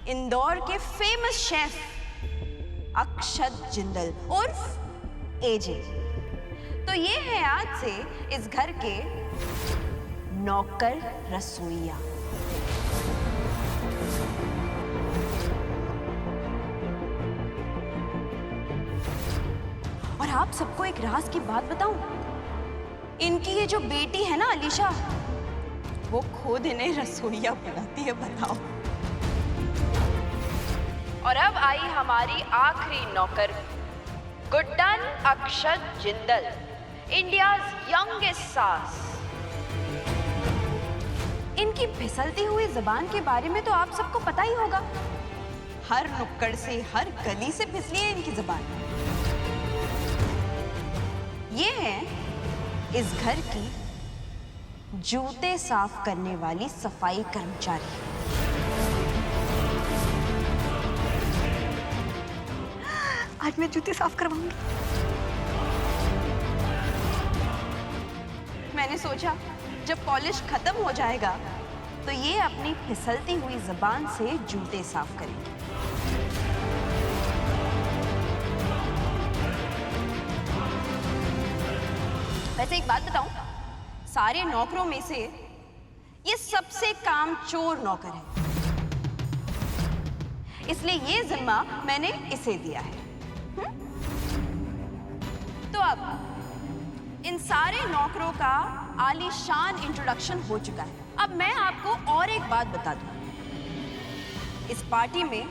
इंदौर के famous chef अक्षत जिंदल उर्फ एजे। तो ये है आज से इस घर के नौकर रसोइया। और आप सबको एक राज की बात बताऊं, इनकी ये जो बेटी है ना अलीशा, वो खुद इन्हें रसोइया बनाती है, बताओ। और अब आई हमारी आखिरी नौकर गुड्डन अक्षत जिंदल, इंडियाज यंगेस्ट सास। इनकी फिसलती हुई जबान के बारे में तो आप सबको पता ही होगा। हर नुक्कड़ से, हर गली से फिसली है इनकी जबान। ये है इस घर की जूते साफ करने वाली सफाई कर्मचारी। आज मैं जूते साफ करवाऊंगी। मैंने सोचा जब कॉलेज खत्म हो जाएगा तो ये अपनी फिसलती हुई जबान से जूते साफ करेंगे। वैसे एक बात बताऊं, सारे नौकरों में से ये सबसे कामचोर नौकर है, इसलिए ये जिम्मा मैंने इसे दिया है। तो अब इन सारे नौकरों का आलीशान इंट्रोडक्शन हो चुका है। अब मैं आपको और एक बात बता दूं, इस पार्टी में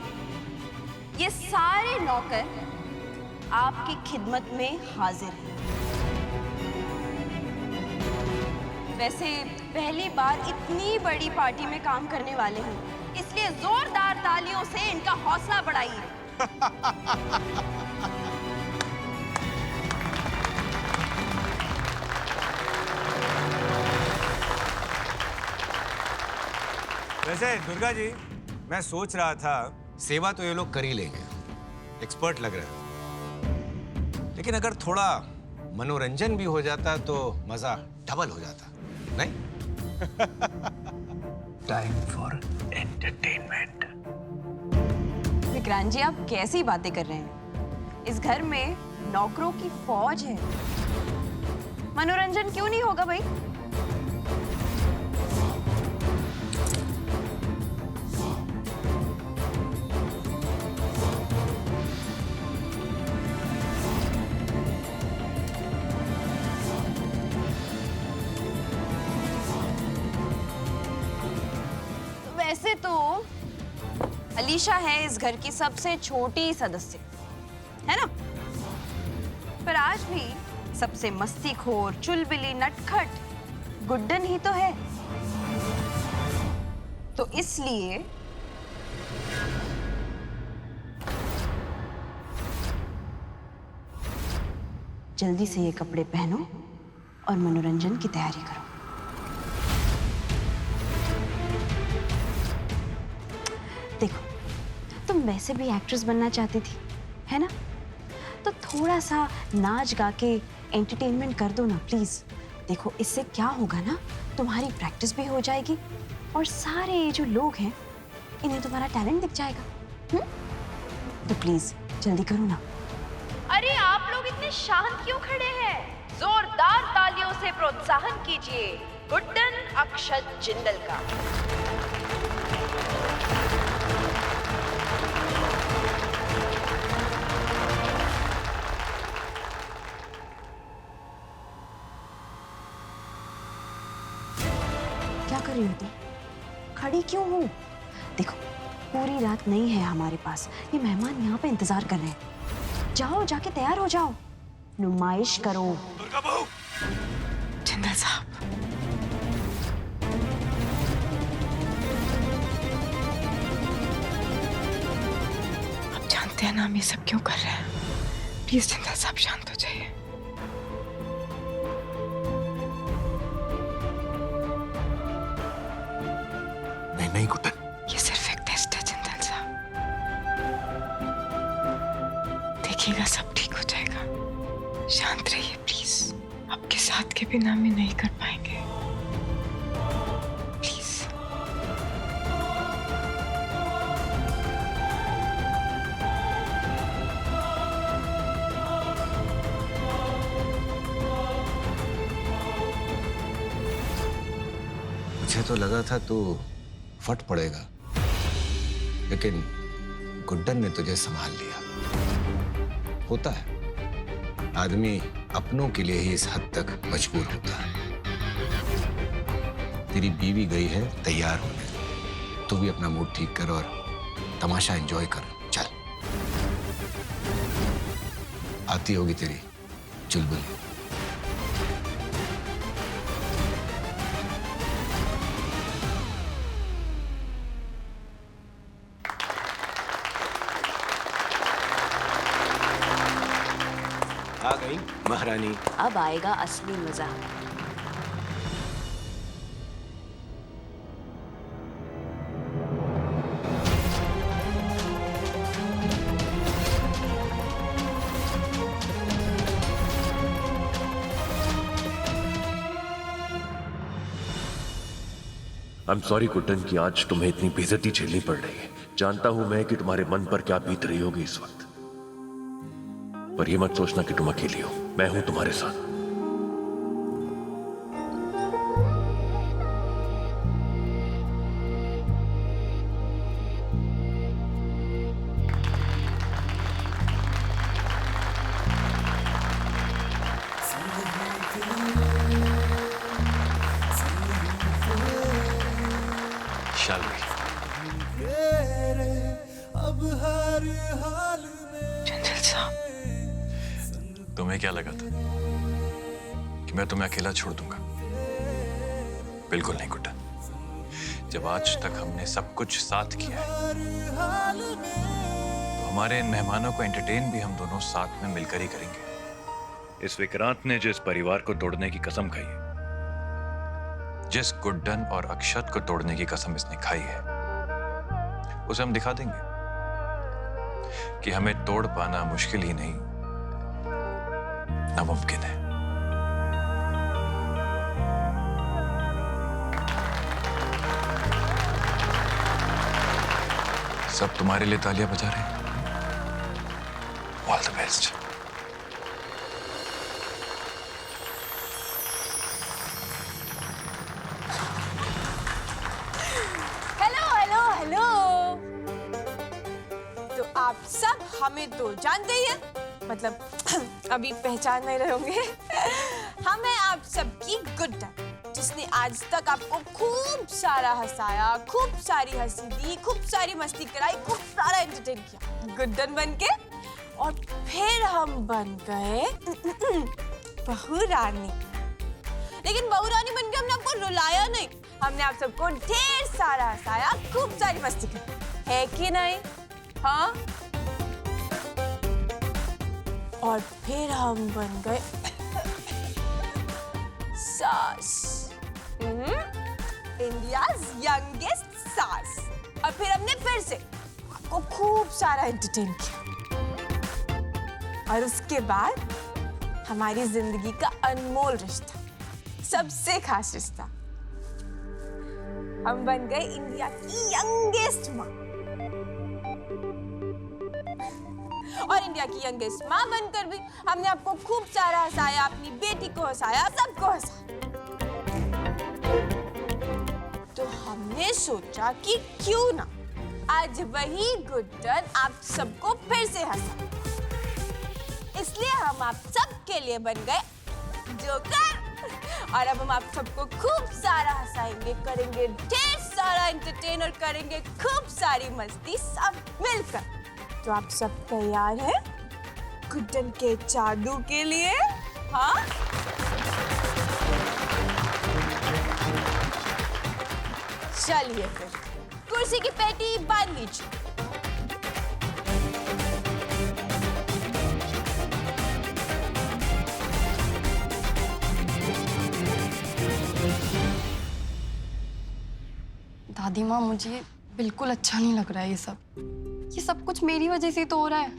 ये सारे नौकर आपकी खिदमत में हाजिर हैं। वैसे पहली बार इतनी बड़ी पार्टी में काम करने वाले हैं, इसलिए जोरदार तालियों से इनका हौसला बढ़ाइए। वैसे दुर्गा जी, मैं सोच रहा था सेवा तो ये लोग कर ही लेंगे, एक्सपर्ट लग रहे हैं, लेकिन अगर थोड़ा मनोरंजन भी हो जाता तो मजा डबल हो जाता, नहीं? Time for entertainment. Vikrant ji, आप कैसी बातें कर रहे हैं? इस घर में नौकरों की फौज है, मनोरंजन क्यों नहीं होगा भाई? वैसे तो अलीशा है इस घर की सबसे छोटी सदस्य, है ना? पर आज भी सबसे मस्तीखोर, चुलबुली, नटखट गुड्डन ही तो है। तो इसलिए जल्दी से ये कपड़े पहनो और मनोरंजन की तैयारी करो। देखो, तुम वैसे भी एक्ट्रेस बनना चाहती थी, है ना? तो थोड़ा सा नाच गा के एंटरटेनमेंट कर दो ना प्लीज। देखो, इससे क्या होगा ना, तुम्हारी प्रैक्टिस भी हो जाएगी और सारे ये जो लोग हैं इन्हें तुम्हारा टैलेंट दिख जाएगा। तो प्लीज जल्दी करो ना। अरे आप लोग इतने शांत क्यों खड़े हैं? जोरदार तालियों से प्रोत्साहन कीजिए गुड्डन अक्षत जिंदल का। क्या कर रही हो तुम? खड़ी क्यों हो? देखो, पूरी रात नहीं है हमारे पास, ये मेहमान यहाँ पे इंतजार कर रहे हैं। जाओ, जाके तैयार हो जाओ, नुमाइश करो। दुर्गा बहू! जिंदल साहब, आप जानते हैं ना हम ये सब क्यों कर रहे हैं? प्लीज जिंदल साहब शांत हो जाइए। नहीं गुड्डन, ये सिर्फ एक टेस्ट है जिंदल साहब, देखिएगा सब ठीक हो जाएगा। शांत रहिए प्लीज, आपके साथ के बिना हम नहीं कर पाएंगे, प्लीज। मुझे तो लगा था तू फट पड़ेगा, लेकिन गुड्डन ने तुझे संभाल लिया। होता है, आदमी अपनों के लिए ही इस हद तक मजबूर होता है। तेरी बीवी गई है तैयार होने, तू भी अपना मूड ठीक कर और तमाशा एंजॉय कर। चल, आती होगी तेरी चुलबुली। आ गई महारानी। अब आएगा असली मजा। I'm sorry गुड्डन कि आज तुम्हें इतनी बेइज्जती झेलनी पड़ रही है। जानता हूं मैं कि तुम्हारे मन पर क्या बीत रही होगी इस वक्त, पर यह मत सोचना कि तुम अकेली हो। मैं हूं तुम्हारे साथ। Shall we? चंचल साहब, तुम्हें क्या लगा था कि मैं तुम्हें अकेला छोड़ दूंगा? बिल्कुल नहीं गुड्डन। जब आज तक हमने सब कुछ साथ किया है, तो हमारे इन मेहमानों को एंटरटेन भी हम दोनों साथ में मिलकर ही करेंगे। इस विक्रांत ने जिस परिवार को तोड़ने की कसम खाई है, जिस गुड्डन और अक्षत को तोड़ने की कसम इसने खाई है, उसे हम दिखा देंगे कि हमें तोड़ पाना मुश्किल ही नहीं, नामुमकिन है। सब तुम्हारे लिए तालियां बजा रहे हैं। All the best. तो आप सब हमें तो जानते ही हैं, मतलब अभी पहचान नहीं रहे होंगे। हमें आप सबकी गुड्डन, जिसने आज तक आपको खूब सारा हंसाया, खूब सारी हंसी दी, खूब सारी मस्ती कराई, खूब सारा एंटरटेन किया। गुड्डन बनके, और फिर हम बन गए बहू रानी। लेकिन बहू रानी बनके हमने आपको रुलाया नहीं, हमने आप सबको ढेर सारा हंसाया, खूब सारी मस्ती की, है कि नहीं? हाँ। और फिर हम बन गए सास, इंडियाज यंगेस्ट सास। और फिर हमने फिर से आपको खूब सारा एंटरटेन किया। और उसके बाद हमारी जिंदगी का अनमोल रिश्ता, सबसे खास रिश्ता, हम बन गए इंडिया की यंगेस्ट माँ। और इंडिया की यंगेस्ट माँ बनकर भी हमने आपको खूब सारा हंसाया, अपनी बेटी को हंसाया, सबको हंसाया। तो हमने सोचा कि क्यों ना आज वही गुड्डन आप सबको फिर से हंसा। इसलिए हम आप सबके लिए बन गए जोकर। और अब हम आप सबको खूब सारा हंसाएंगे, करेंगे ढेर सारा एंटरटेन और करेंगे खूब सारी मस्ती, सब मिलकर। तो आप सब तैयार हैं गुड्डन के जादू के लिए? हाँ? चलिए फिर कुर्सी की पेटी बांध लीजिए। दादी माँ, मुझे बिल्कुल अच्छा नहीं लग रहा है ये सब कुछ मेरी वजह से तो हो रहा है।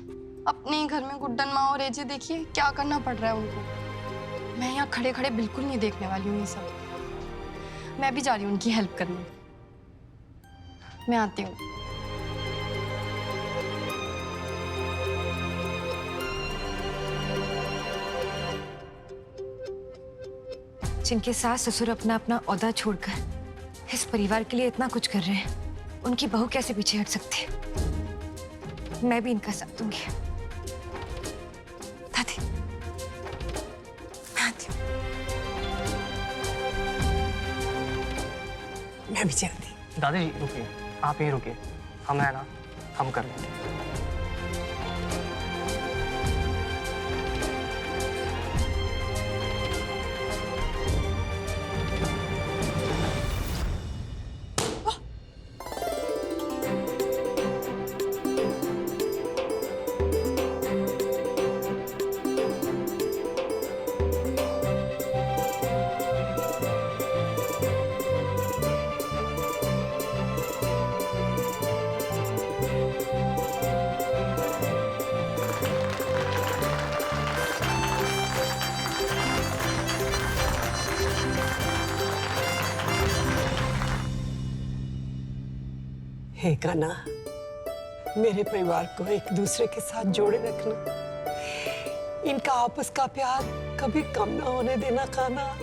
अपने ही घर में गुड्डन माँ और एजे देखिए क्या करना पड़ रहा है उनको। मैं यहाँ खड़े खड़े बिल्कुल नहीं देखने वाली हूँ ये सब। मैं भी जा रही हूँ उनकी हेल्प करने। मैं आती हूँ। जिनके सास ससुर अपना अपना ओहदा छोड़कर इस परिवार के लिए इतना कुछ कर रहे हैं, उनकी बहू कैसे पीछे हट सकती है? मैं भी इनका साथ दूंगी। दादी, दादी। मैं भी चाहती। दादी जी रुकिए, आप यहीं रुकिए, हम है ना, हम कर लेंगे। हे कान्हा, मेरे परिवार को एक दूसरे के साथ जोड़े रखना, इनका आपस का प्यार कभी कम ना होने देना कान्हा।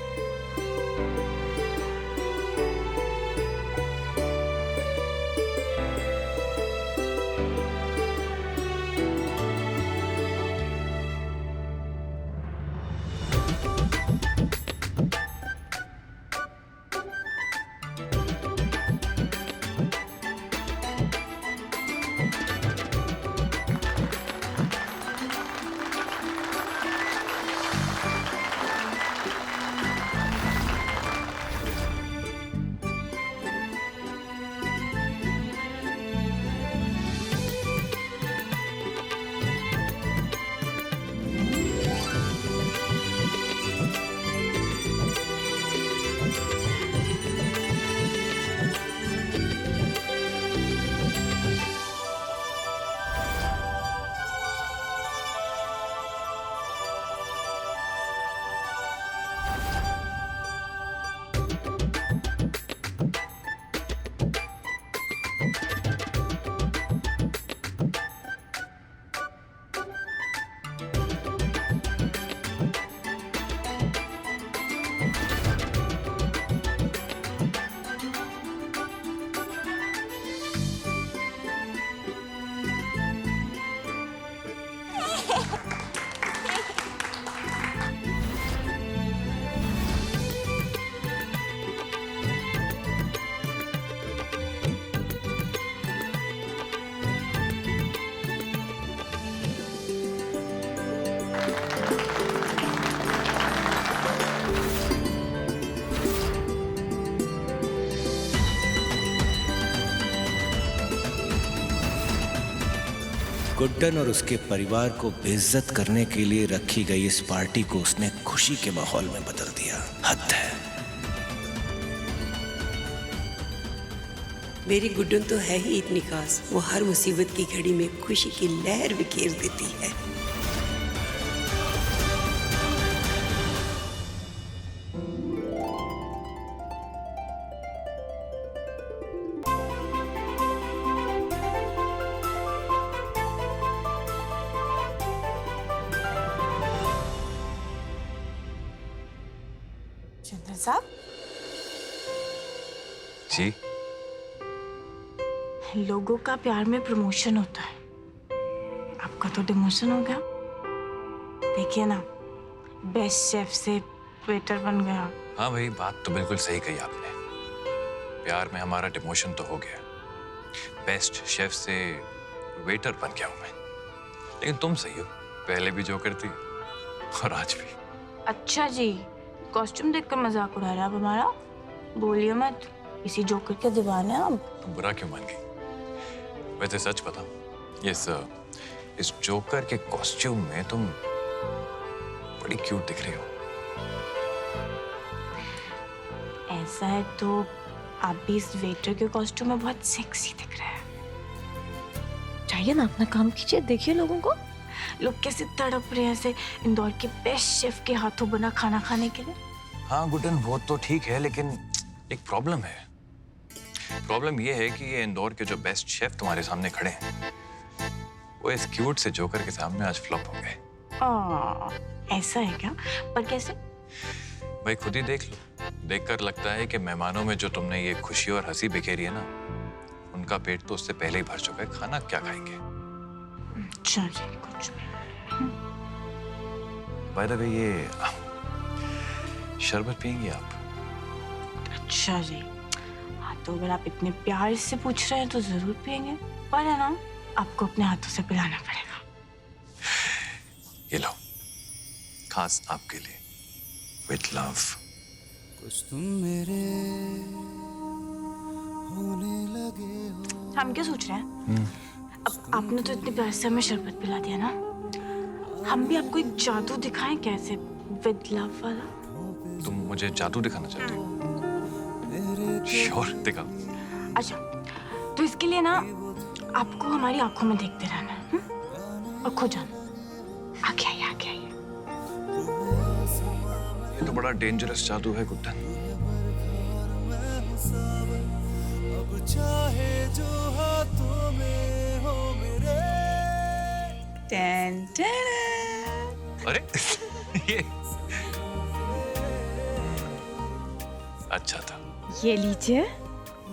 गुड्डन और उसके परिवार को बेइज्जत करने के लिए रखी गई इस पार्टी को उसने खुशी के माहौल में बदल दिया। हद है। मेरी गुड्डन तो है ही इतनी खास, वो हर मुसीबत की घड़ी में खुशी की लहर बिखेर देती है। चंदन साहब, जी लोगों का प्यार में प्रमोशन होता है, आपका तो डिमोशन हो गया। देखिए ना, बेस्ट शेफ से वेटर बन गया। हाँ भाई, बात तो बिल्कुल सही कही आपने। प्यार में हमारा डिमोशन तो हो गया, बेस्ट शेफ से वेटर बन गया हूं मैं। लेकिन तुम सही हो, पहले भी जोकर थी और आज भी। अच्छा जी, कॉस्ट्यूम देखकर मजाक उड़ा रहा है आप हमारा। बोलिए मत, इसी जोकर के दीवाने हैं हम। तुम बुरा क्यों मान गई? वैसे सच बताओ, इस जोकर के कॉस्ट्यूम में तुम बड़ी क्यूट दिख रही हो। ऐसा है तो आप भी इस वेटर के कॉस्ट्यूम में बहुत सेक्सी दिख रहे हैं। चाहिए ना, अपना काम कीजिए, देखिए लोगों को, लोग कैसे तड़प रहे हैं ऐसे इंदौर के बेस्ट शेफ के हाथों बना खाना खाने के लिए। हाँ गुड्डन, वो तो ठीक है, लेकिन एक प्रॉब्लम है। प्रॉब्लम ये है कि ये इंदौर के जो बेस्ट शेफ तुम्हारे सामने खड़े हैं, वो इस क्यूट से जोकर के सामने आज फ्लॉप हो गए। ऐसा है क्या? पर कैसे? भाई खुद ही देख लो, देखकर लगता है कि मेहमानों में जो तुमने ये खुशी और हंसी बिखेरी है ना, उनका पेट तो उससे पहले ही भर चुका है। खाना क्या खाएंगे? चलिए कुछ बाय द वे, ये शरबत पियेंगी आप? अच्छा जी, हाँ तो अगर आप इतने प्यार से पूछ रहे हैं तो जरूर पियेंगे, पर है ना आपको अपने हाथों से पिलाना पड़ेगा। ये लो, खास आपके लिए, विद लव। कुछ तुम मेरे होने लगे हो। हम क्या सोच रहे हैं, अब आपने तो इतने प्यार से हमें शरबत पिला दिया ना, हम भी आपको एक जादू दिखाएं कैसे, विद लव वाला। तुम मुझे जादू दिखाना चाहते हो? श्योर, दिखाओ। अच्छा, तो इसके लिए ना आपको हमारी आंखों में देखते रहना है, और खो जाना। आगे आइए, आगे आइए। ये तो बड़ा डेंजरस जादू है गुड्डन। अब चाहे जो हाथों में हो मेरे। टन टन। अरे ये अच्छा था। ये लीजिए,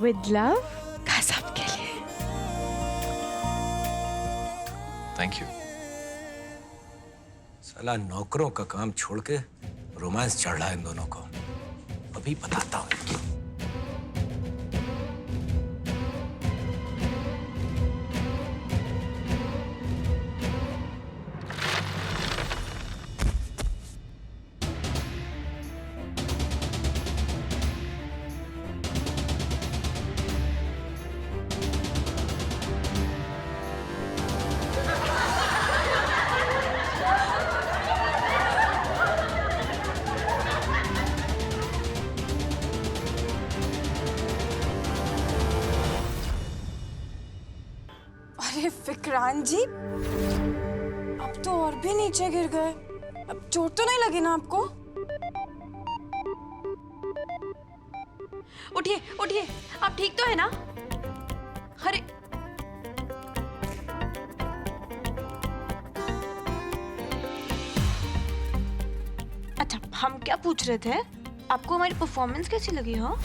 विद लव, खास आपके लिए। Thank you. साला नौकरों का काम छोड़ के रोमांस चढ़ रहा है इन दोनों को। अभी बताता हूँ। अरे विक्रांत जी, अब तो और भी नीचे गिर गए। अब चोट तो नहीं लगी ना आपको? उठिए उठिए, आप ठीक तो है ना? अरे अच्छा, हम क्या पूछ रहे थे, आपको हमारी परफॉर्मेंस कैसी लगी? हाँ,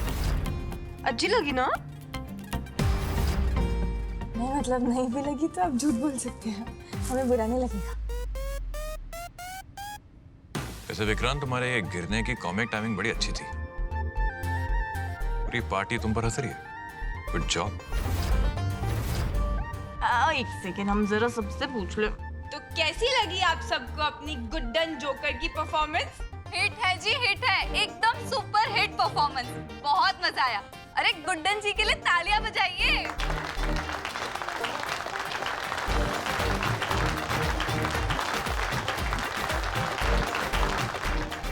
अच्छी लगी ना? नहीं मतलब नहीं भी लगी तो आप झूठ बोल सकते हैं, हमें बुरा नहीं लगेगा। वैसे विक्रांत, तुम्हारे ये गिरने की कॉमिक टाइमिंग बड़ी अच्छी थी। पूरी पार्टी तुम पर हंस रही है। Good job. एक सेकेंड, हम जरा सबसे पूछ ले, तो कैसी लगी आप सबको अपनी गुड्डन जोकर की परफॉर्मेंस? हिट है जी, हिट है, एकदम सुपर हिट परफॉर्मेंस, बहुत मजा आया। अरे गुड्डन जी के लिए तालियां बजाइए।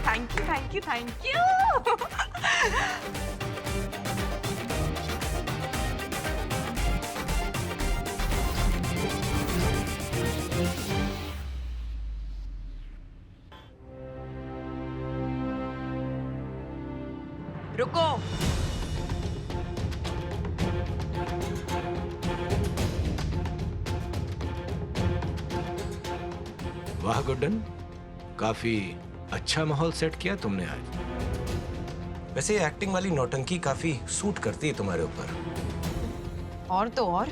Thank you, thank you, thank you. रुको। वाह गुड्डन, काफी अच्छा माहौल सेट किया तुमने आज। वैसे ये एक्टिंग वाली नौटंकी काफी सूट करती है तुम्हारे ऊपर। और तो और,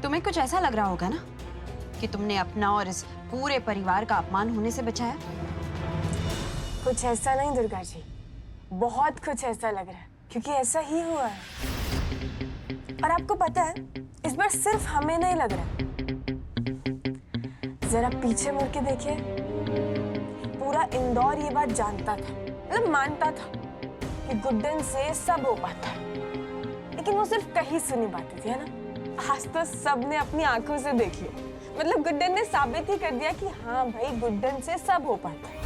तुम्हें कुछ ऐसा लग रहा होगा ना कि तुमने अपना और इस पूरे परिवार का अपमान होने से बचाया। कुछ ऐसा नहीं दुर्गा जी, बहुत कुछ ऐसा लग रहा है, क्योंकि ऐसा ही हुआ है। और आपको पता है, इस बार सिर्फ हमें नहीं लग रहा, जरा पीछे मुड़ के देखिए, पूरा इंदौर ये बात जानता था, मतलब मानता था कि गुड्डन से सब हो पाता है, लेकिन वो सिर्फ कहीं सुनी बातें थी, है ना? आज तो सबने अपनी आंखों से देख लिया, मतलब गुड्डन ने साबित ही कर दिया कि हाँ भाई, गुड्डन से सब हो पाता है।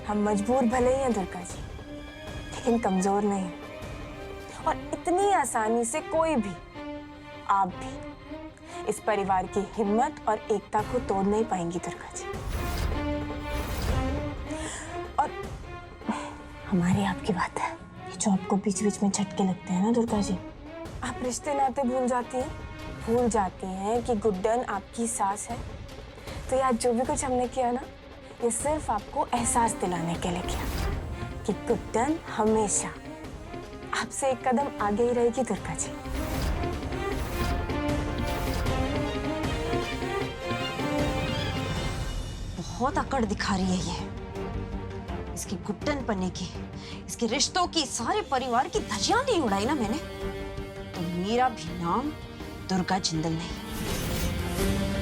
हम मजबूर भले ही हैं दुर्गा जी, लेकिन कमजोर नहीं है, और इतनी आसानी से कोई भी, आप भी, इस परिवार की हिम्मत और एकता को तोड़ नहीं पाएंगी दुर्गा जी। और हमारी आपकी बात है, ये जो आपको बीच बीच में झटके लगते हैं ना दुर्गा जी, आप रिश्ते नाते भूल जाती हैं कि गुड्डन आपकी सास है। तो यार, जो भी कुछ हमने किया ना, ये सिर्फ आपको एहसास दिलाने के लिए किया। कि गुड्डन हमेशा आपसे एक कदम आगे ही रहेगी दुर्गा जी। बहुत अकड़ दिखा रही है ये। इसकी गुड्डन पन्ने की, इसके रिश्तों की, सारे परिवार की धज्जियां नहीं उड़ाई ना मैंने, तो मेरा भी नाम दुर्गा जिंदल नहीं।